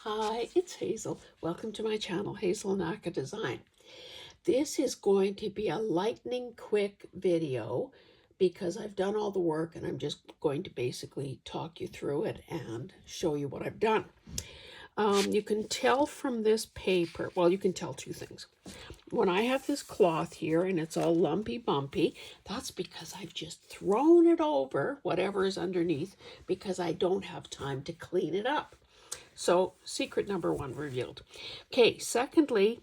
Hi, it's Hazel. Welcome to my channel, Hazel and Aka Design. This is going to be a lightning quick video because I've done all the work and I'm just going to basically talk you through it and show you what I've done. You can tell from this paper, well, you can tell two things. When I have this cloth here and it's all lumpy bumpy, that's because I've just thrown it over whatever is underneath because I don't have time to clean it up. So secret number one revealed. Okay, secondly,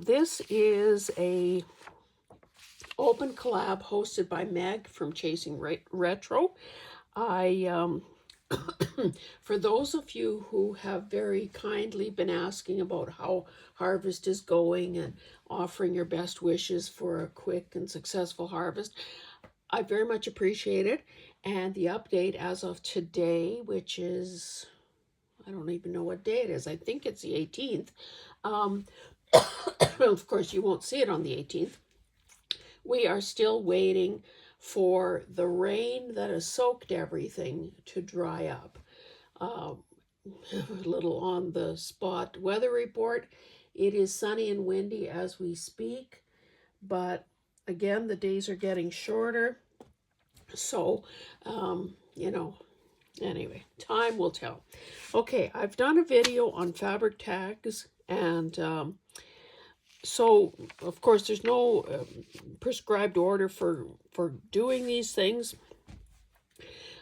this is a open collab hosted by Meg from Chasing Retro. For those of you who have very kindly been asking about how harvest is going and offering your best wishes for a quick and successful harvest, I very much appreciate it. And the update as of today, which is, I don't even know what day it is. I think it's the 18th. Of course, you won't see it on the 18th. We are still waiting for the rain that has soaked everything to dry up. A little on the spot weather report. It is sunny and windy as we speak, but again, the days are getting shorter. So, anyway, time will tell. Okay, I've done a video on fabric tags, and so of course there's no prescribed order for doing these things.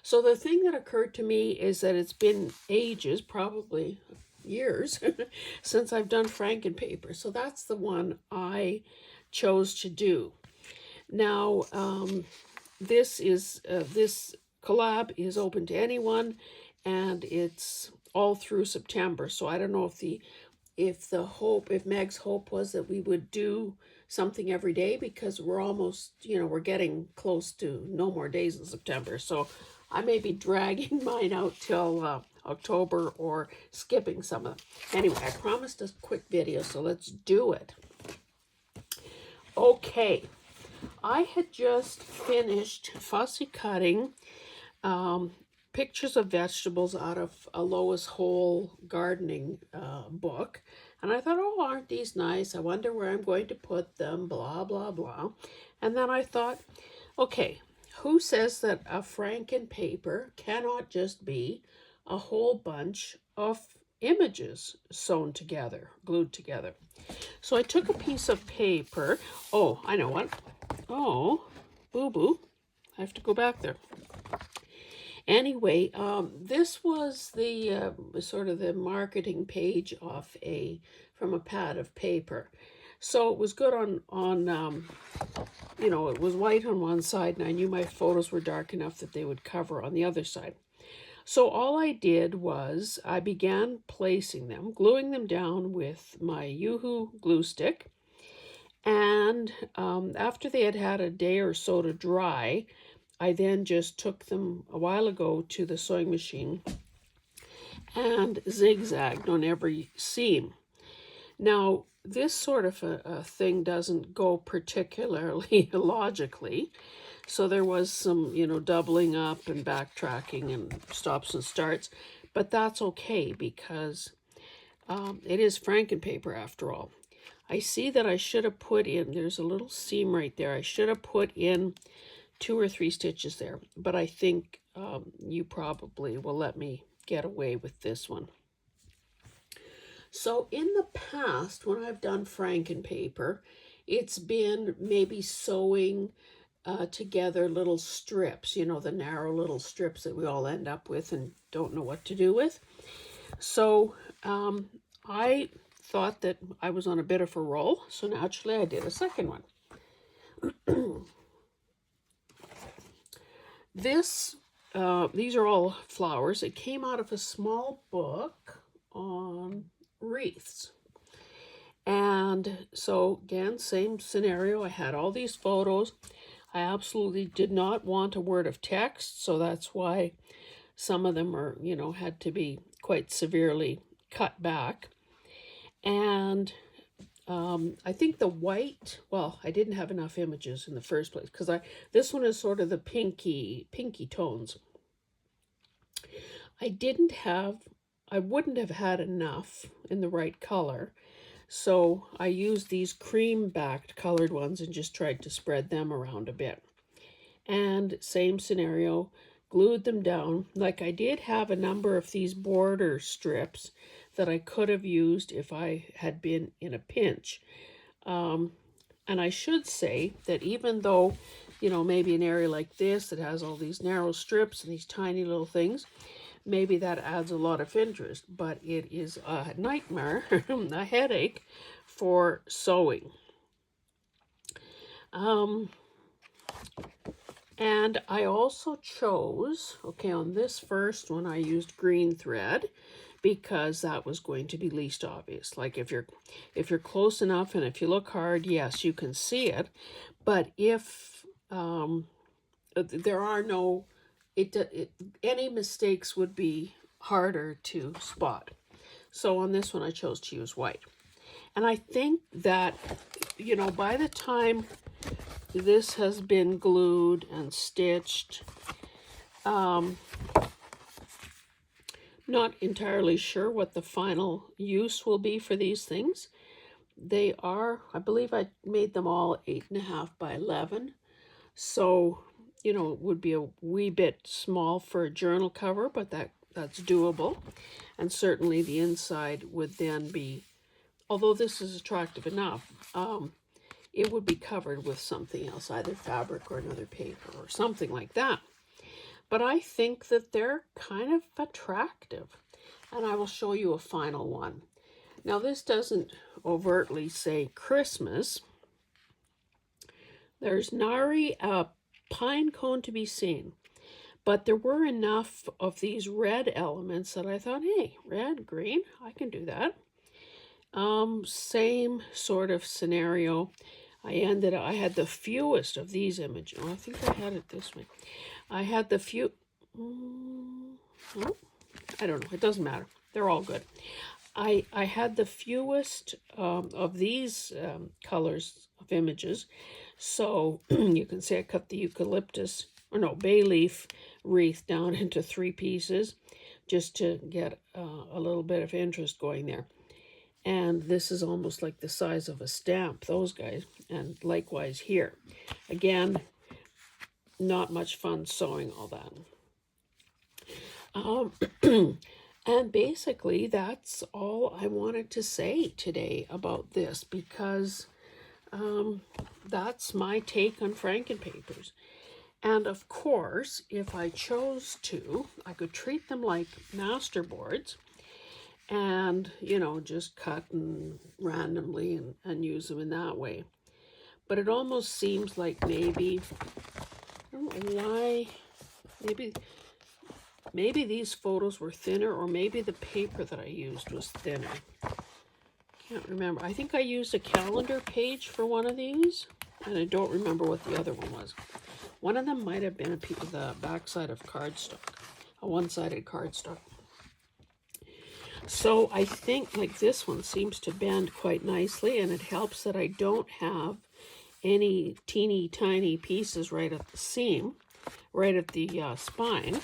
So the thing that occurred to me is that it's been ages, probably years, since I've done Frankenpaper. So that's the one I chose to do. Now, this collab is open to anyone, and it's all through September. So I don't know if Meg's hope was that we would do something every day, because we're almost, we're getting close to no more days in September. So I may be dragging mine out till October or skipping some of them. Anyway, I promised a quick video, so let's do it. Okay, I had just finished fussy cutting pictures of vegetables out of a Lois Hole gardening book. And I thought, oh, aren't these nice? I wonder where I'm going to put them, blah, blah, blah. And then I thought, okay, who says that a Franken paper cannot just be a whole bunch of images sewn together, glued together? So I took a piece of paper. Oh, I know what. Oh, boo-boo. I have to go back there. Anyway, this was the sort of the marketing page from a pad of paper. So it was good on it was white on one side, and I knew my photos were dark enough that they would cover on the other side. So all I did was I began placing them, gluing them down with my Yoo-Hoo glue stick. And after they had had a day or so to dry, I then just took them a while ago to the sewing machine and zigzagged on every seam. Now, this sort of a thing doesn't go particularly logically. So there was some, doubling up and backtracking and stops and starts. But that's okay, because it is Frankenpaper after all. I see that I should have put in, there's a little seam right there. I should have put in 2 or 3 stitches there, but I think you probably will let me get away with this one. So in the past, when I've done Frankenpaper, it's been maybe sewing together little strips, the narrow little strips that we all end up with and don't know what to do with. So I thought that I was on a bit of a roll, so naturally I did a second one. These are all flowers. It came out of a small book on wreaths. And so again, same scenario. I had all these photos. I absolutely did not want a word of text, so that's why some of them are, had to be quite severely cut back. And I think the white, well, I didn't have enough images in the first place, because this one is sort of the pinky tones. I didn't have I wouldn't have had enough in the right color. So I used these cream-backed colored ones and just tried to spread them around a bit. And same scenario, glued them down. Like, I did have a number of these border strips that I could have used if I had been in a pinch. And I should say that even though, you know, maybe an area like this that has all these narrow strips and these tiny little things, maybe that adds a lot of interest, but it is a nightmare, a headache for sewing. And I also chose, okay, on this first one, I used green thread because that was going to be least obvious. Like, if you're close enough and if you look hard, yes, you can see it. But if there are no, any mistakes would be harder to spot. So on this one, I chose to use white. And I think that, you know, by the time this has been glued and stitched, not entirely sure what the final use will be for these things. They are, I believe I made them all 8.5 by 11. So, you know, it would be a wee bit small for a journal cover, but that's doable. And certainly the inside would then be, although this is attractive enough, it would be covered with something else, either fabric or another paper or something like that. But I think that they're kind of attractive. And I will show you a final one. Now, this doesn't overtly say Christmas. There's nary a pine cone to be seen. But there were enough of these red elements that I thought, hey, red, green, I can do that. Same sort of scenario. I had the fewest of these images. Oh, I think I had it this way. I had the few, I don't know, it doesn't matter. They're all good. I had the fewest of these colors of images. So you can see I cut the bay leaf wreath down into 3 pieces just to get a little bit of interest going there. And this is almost like the size of a stamp, those guys. And likewise here. Again, not much fun sewing all that. And basically, that's all I wanted to say today about this, because that's my take on Frankenpapers. And of course, if I chose to, I could treat them like masterboards and, you know, just cut and randomly and use them in that way. But it almost seems like maybe, I don't know why, maybe these photos were thinner, or maybe the paper that I used was thinner. Can't remember. I think I used a calendar page for one of these, and I don't remember what the other one was. One of them might have been the backside of cardstock, a one-sided cardstock. So I think, like, this one seems to bend quite nicely, and it helps that I don't have any teeny tiny pieces right at the seam, right at the spine.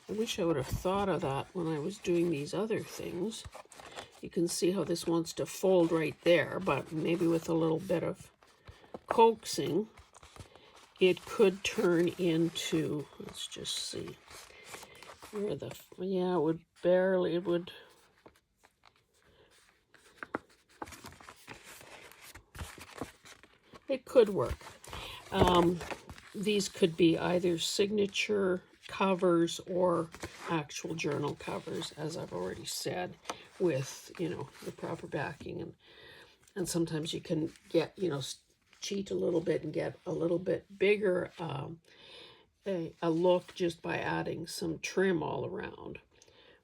I wish I would have thought of that when I was doing these other things. You can see how this wants to fold right there, but maybe with a little bit of coaxing, it could turn into, let's just see, where it would, it could work. These could be either signature covers or actual journal covers, as I've already said, with, you know, the proper backing. And sometimes you can get, you know, cheat a little bit and get a little bit bigger a look just by adding some trim all around.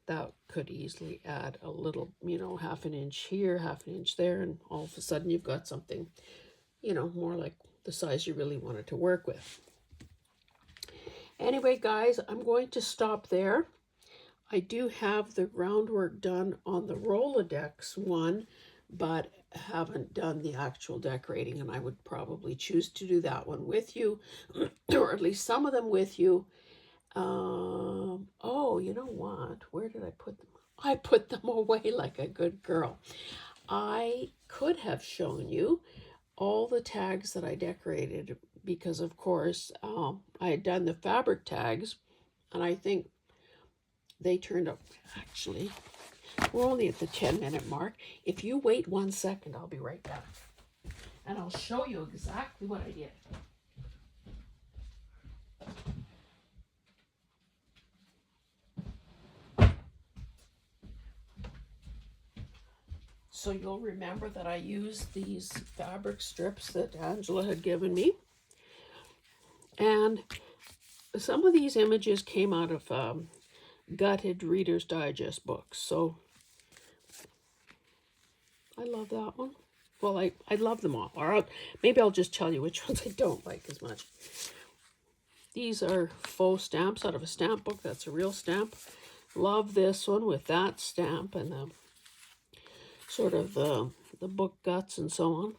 That could easily add a little, you know, 1/2 inch here, 1/2 inch there, and all of a sudden you've got something, you know, more like the size you really wanted to work with. Anyway, guys, I'm going to stop there. I do have the groundwork done on the Rolodex one, but haven't done the actual decorating, and I would probably choose to do that one with you, or at least some of them with you, Oh, you know what? Where did I put them? I put them away like a good girl. I could have shown you all the tags that I decorated because, of course, I had done the fabric tags, and I think they turned up. Actually, we're only at the 10-minute mark. If you wait 1 second, I'll be right back, and I'll show you exactly what I did. So you'll remember that I used these fabric strips that Angela had given me. And some of these images came out of gutted Reader's Digest books. So I love that one. Well, I love them all. Or maybe I'll just tell you which ones I don't like as much. These are faux stamps out of a stamp book. That's a real stamp. Love this one with that stamp and the sort of the book guts and so on.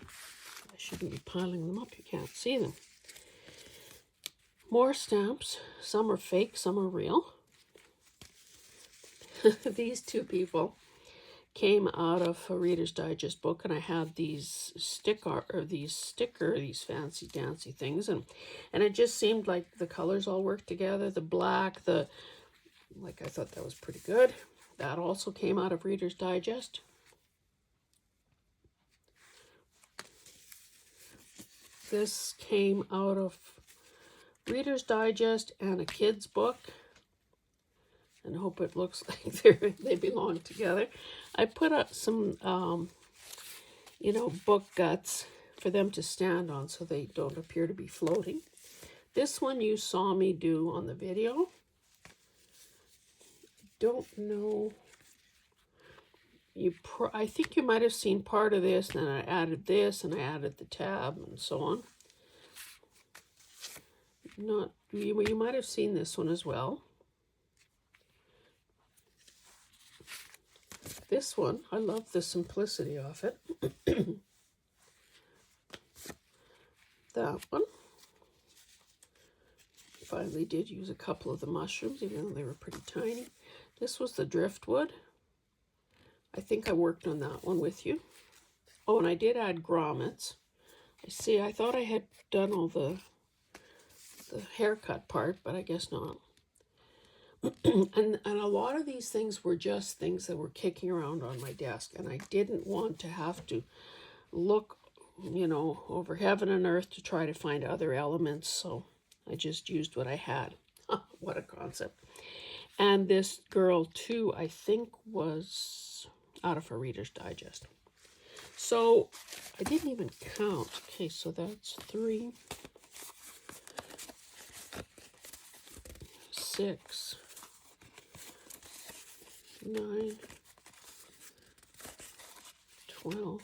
I shouldn't be piling them up. You can't see them. More stamps. Some are fake, some are real. These two people came out of a Reader's Digest book, and I had these these fancy dancy things, and it just seemed like the colors all worked together. The black, I thought that was pretty good. That also came out of Reader's Digest. This came out of Reader's Digest and a kid's book. And hope it looks like they belong together. I put up some, book guts for them to stand on so they don't appear to be floating. This one you saw me do on the video. Don't know. I think you might have seen part of this, and then I added this, and I added the tab, and so on. You might have seen this one as well. This one, I love the simplicity of it. That one. Finally did use a couple of the mushrooms, even though they were pretty tiny. This was the driftwood. I think I worked on that one with you. Oh, and I did add grommets. I thought I had done all the haircut part, but I guess not. and a lot of these things were just things that were kicking around on my desk, and I didn't want to have to look, over heaven and earth to try to find other elements, so I just used what I had. What a concept. And this girl, too, I think was out of a Reader's Digest. So I didn't even count. Okay, so that's 3, 6, 9, 12,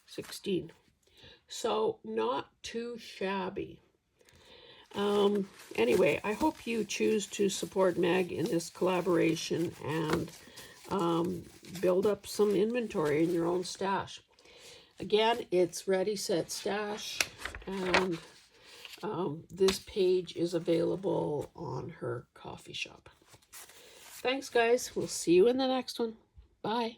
16. So not too shabby. Anyway, I hope you choose to support Meg in this collaboration and build up some inventory in your own stash. Again, it's Ready, Set, Stash, and this page is available on her coffee shop. Thanks, guys. We'll see you in the next one. Bye.